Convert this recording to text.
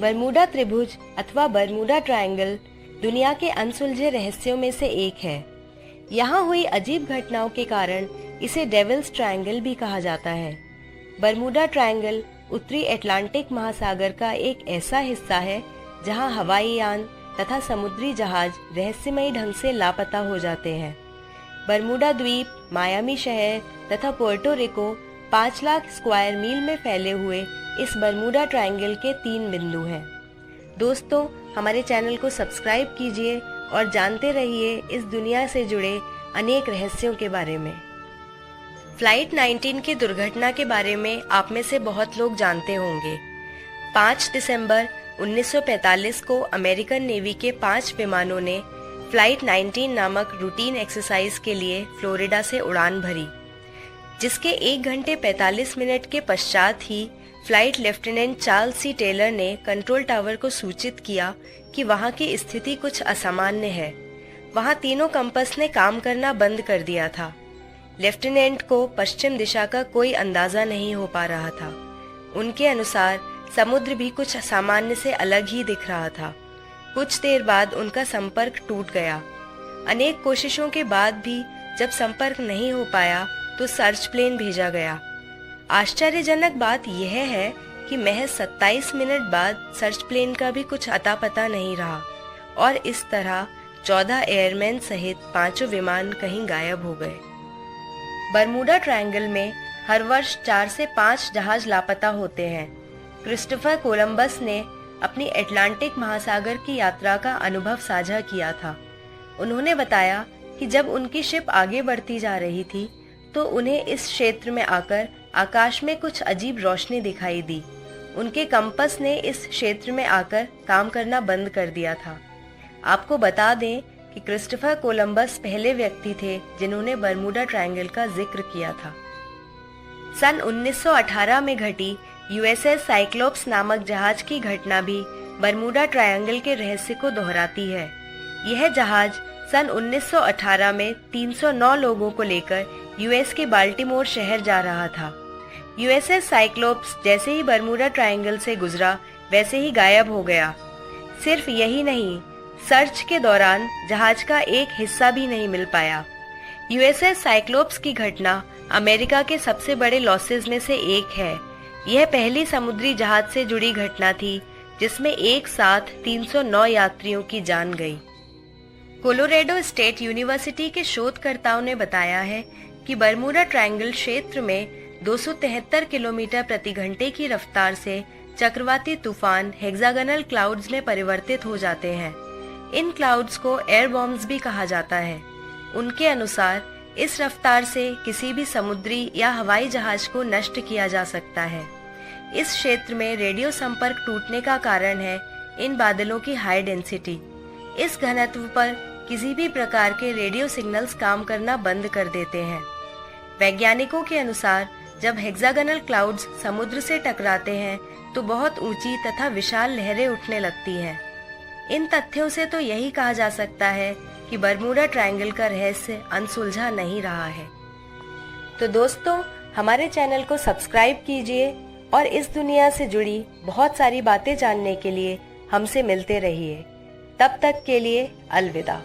Bermuda त्रिभुज अथवा Bermuda triangle दुनिया के अनसुलझे रहस्यों में से एक है। यहाँ हुई अजीब घटनाओं के कारण इसे डेविल्स ट्रायंगल भी कहा जाता है। बरमूडा ट्रायंगल उत्तरी अटलांटिक महासागर का एक ऐसा हिस्सा है जहाँ हवाई यान तथा समुद्री जहाज रहस्यमयी ढंग से लापता हो जाते हैं। बरमूडा द्वीप, मायामी शहर तथा पोर्टो रिको 5 लाख स्क्वायर मील में फैले हुए इस बरमूडा ट्रायंगल के 3 बिंदु हैं। दोस्तों, हमारे चैनल को सब्सक्राइब कीजिए और जानते रहिए इस दुनिया से जुड़े अनेक रहस्यों के बारे में। फ्लाइट 19 की दुर्घटना के बारे में आप में से बहुत लोग जानते होंगे। 5 दिसंबर 1945 को अमेरिकन नेवी के 5 विमानों ने फ्लाइट 19 नामक रूटीन एक्सरसाइज के लिए फ्लोरिडा से उड़ान भरी, जिसके 1 घंटे 45 मिनट के पश्चात ही फ्लाइट लेफ्टिनेंट चार्ल्स सी टेलर ने कंट्रोल टावर को सूचित किया कि वहां की स्थिति कुछ असामान्य है। वहां तीनों कंपस ने काम करना बंद कर दिया था। लेफ्टिनेंट को पश्चिम दिशा का कोई अंदाजा नहीं हो पा रहा था। उनके अनुसार समुद्र भी कुछ सामान्य से अलग ही दिख रहा था। कुछ देर बाद उनका संपर्क टूट गया। अनेक कोशिशों के बाद भी जब संपर्क नहीं हो पाया तो सर्च प्लेन भेजा गया। आश्चर्यजनक बात यह है कि महज 27 मिनट बाद सर्च प्लेन का भी कुछ अता पता नहीं रहा और इस तरह 14 एयरमैन सहित 5 विमान कहीं गायब हो गए। बरमूडा ट्रायंगल में हर वर्ष 4 से 5 जहाज लापता होते हैं। क्रिस्टोफर कोलंबस ने अपनी अटलांटिक महासागर की यात्रा का अनुभव साझा किया था। उन्होंने बताया कि जब उनकी शिप आगे बढ़ती जा रही थी तो उन्हें इस क्षेत्र में आकर आकाश में कुछ अजीब रोशनी दिखाई दी। उनके कंपस ने इस क्षेत्र में आकर काम करना बंद कर दिया था। आपको बता दें कि क्रिस्टोफर कोलंबस पहले व्यक्ति थे जिन्होंने बरमूडा ट्रायंगल का जिक्र किया था। सन 1918 में घटी यूएसएस साइक्लोप्स नामक जहाज की घटना भी बरमूडा ट्रायंगल के रहस्य को दोहराती है। यह जहाज सन 1918 में 309 लोगों को लेकर यूएस के बाल्टीमोर शहर जा रहा था। यूएसएस साइक्लोप्स जैसे ही बरमूडा ट्रायंगल से गुजरा वैसे ही गायब हो गया। सिर्फ यही नहीं, सर्च के दौरान जहाज का एक हिस्सा भी नहीं मिल पाया। यूएसएस साइक्लोप्स की घटना अमेरिका के सबसे बड़े लॉसेस में से एक है। यह पहली समुद्री जहाज से जुड़ी घटना थी जिसमें एक साथ 309 यात्रियों की जान गई। कोलोराडो स्टेट यूनिवर्सिटी के शोधकर्ताओं ने बताया है कि बरमूडा ट्रायंगल क्षेत्र में 273 किलोमीटर प्रति घंटे की रफ्तार से चक्रवाती तूफान हेक्सागोनल क्लाउड्स में परिवर्तित हो जाते हैं। इन क्लाउड्स को एयर बॉम्ब्स भी कहा जाता है। उनके अनुसार इस रफ्तार से किसी भी समुद्री या हवाई जहाज को नष्ट किया जा सकता है। इस क्षेत्र में रेडियो संपर्क टूटने का कारण है इन बादलों की हाई डेंसिटी। इस घनत्व पर किसी भी प्रकार के रेडियो सिग्नल्स काम करना बंद कर देते हैं। वैज्ञानिकों के अनुसार जब हेक्सागोनल क्लाउड्स समुद्र से टकराते हैं तो बहुत ऊंची तथा विशाल लहरें उठने लगती हैं। इन तथ्यों से तो यही कहा जा सकता है कि बरमूडा ट्रायंगल का रहस्य अनसुलझा नहीं रहा है। तो दोस्तों, हमारे चैनल को सब्सक्राइब कीजिए और इस दुनिया से जुड़ी बहुत सारी बातें जानने के लिए हमसे मिलते रहिए। तब तक के लिए अलविदा।